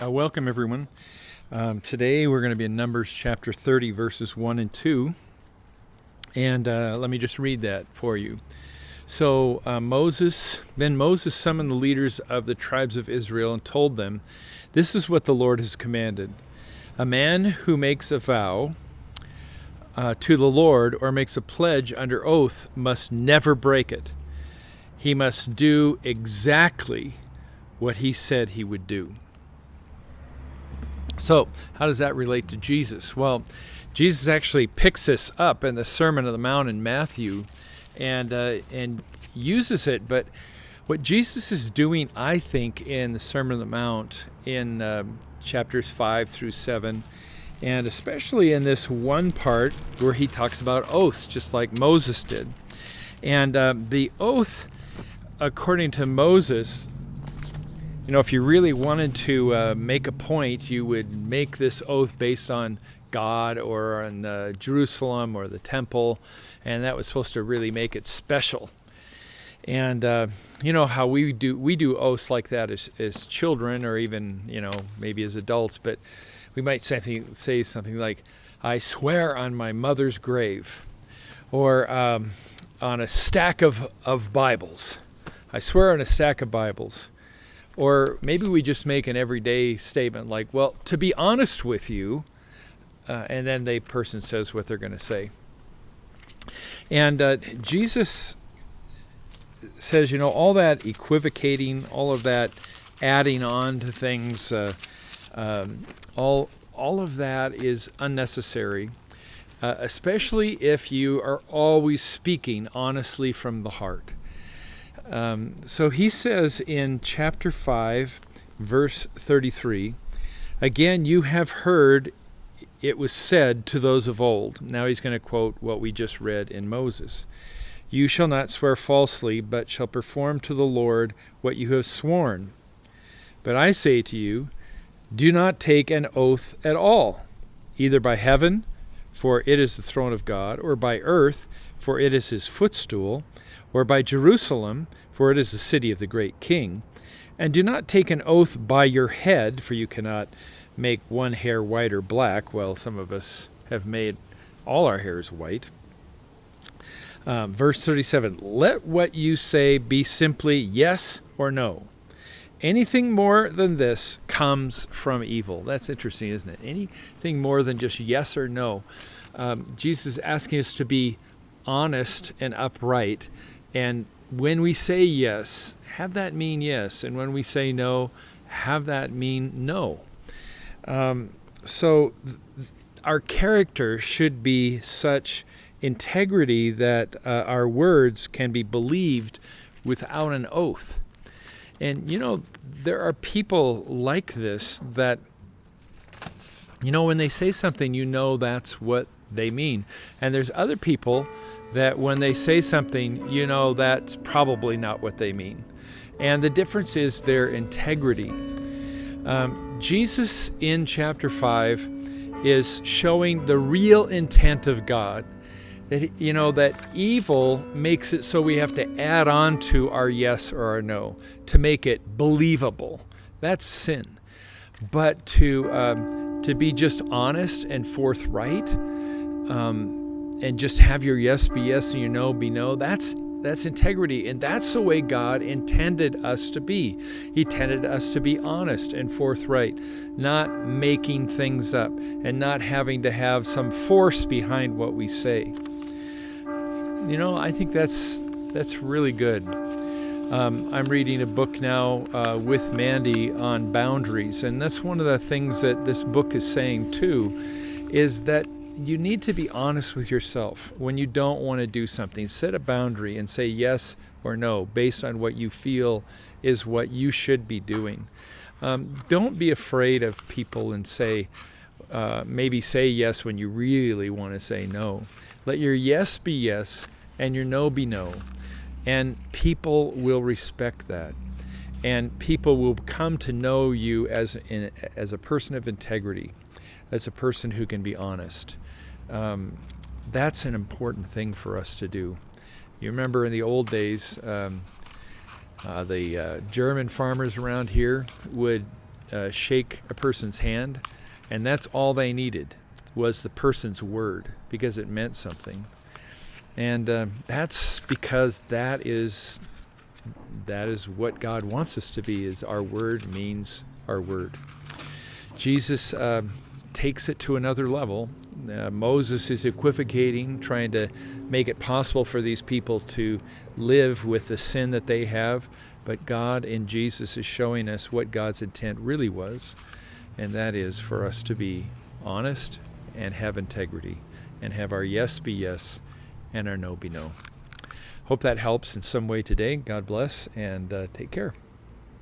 Welcome, everyone. Today we're going to be in Numbers chapter 30, verses 1 and 2. And let me just read that for you. So Then Moses summoned the leaders of the tribes of Israel and told them, "This is what the Lord has commanded. A man who makes a vow to the Lord or makes a pledge under oath must never break it. He must do exactly what he said he would do." So, how does that relate to Jesus? Well, Jesus actually picks this up in the Sermon on the Mount in Matthew and uses it. But what Jesus is doing, I think, in the Sermon on the Mount in chapters 5 through 7, and especially in this one part where he talks about oaths, just like Moses did. And the oath, according to Moses, if you really wanted to make a point, you would make this oath based on God or on Jerusalem or the temple, and that was supposed to really make it special. And how we do oaths like that as children, or even maybe as adults, but we might say something like, "I swear on my mother's grave," or on a stack of Bibles. "I swear on a stack of Bibles." Or maybe we just make an everyday statement like, "Well, to be honest with you," and then the person says what they're going to say. And Jesus says, all that equivocating, all of that adding on to things, all of that is unnecessary, especially if you are always speaking honestly from the heart. So he says in chapter 5, verse 33, "Again, you have heard it was said to those of old." Now he's going to quote what we just read in Moses. "You shall not swear falsely, but shall perform to the Lord what you have sworn. But I say to you, do not take an oath at all, either by heaven, for it is the throne of God, or by earth, for it is his footstool, or by Jerusalem, for it is the city of the great king. And do not take an oath by your head, for you cannot make one hair white or black." Well, some of us have made all our hairs white. Verse 37, "Let what you say be simply yes or no. Anything more than this comes from evil." That's interesting, isn't it? Anything more than just yes or no. Jesus is asking us to be honest and upright. And when we say yes, have that mean yes. And when we say no, have that mean no. So our character should be such integrity that our words can be believed without an oath. And, there are people like this that, when they say something, that's what they mean. And there's other people that when they say something, that's probably not what they mean. And the difference is their integrity. Jesus in chapter 5 is showing the real intent of God. That, that evil makes it so we have to add on to our yes or our no to make it believable. That's sin. But to be just honest and forthright, and just have your yes be yes and your no be no, that's integrity. And that's the way God intended us to be. He intended us to be honest and forthright, not making things up and not having to have some force behind what we say. I think that's really good. I'm reading a book now with Mandy on boundaries, and that's one of the things that this book is saying too, is that you need to be honest with yourself when you don't want to do something. Set a boundary and say yes or no based on what you feel is what you should be doing. Don't be afraid of people and maybe say yes when you really want to say no. Let your yes be yes and your no be no. And people will respect that. And people will come to know you as a person of integrity, as a person who can be honest. That's an important thing for us to do. You remember in the old days, the German farmers around here would shake a person's hand, and that's all they needed was the person's word, because it meant something. And that's because that is what God wants us to be, is our word means our word. Jesus takes it to another level. Moses is equivocating, trying to make it possible for these people to live with the sin that they have, but God in Jesus is showing us what God's intent really was, and that is for us to be honest and have integrity, and have our yes be yes and our no be no. Hope that helps in some way today. God bless, and take care.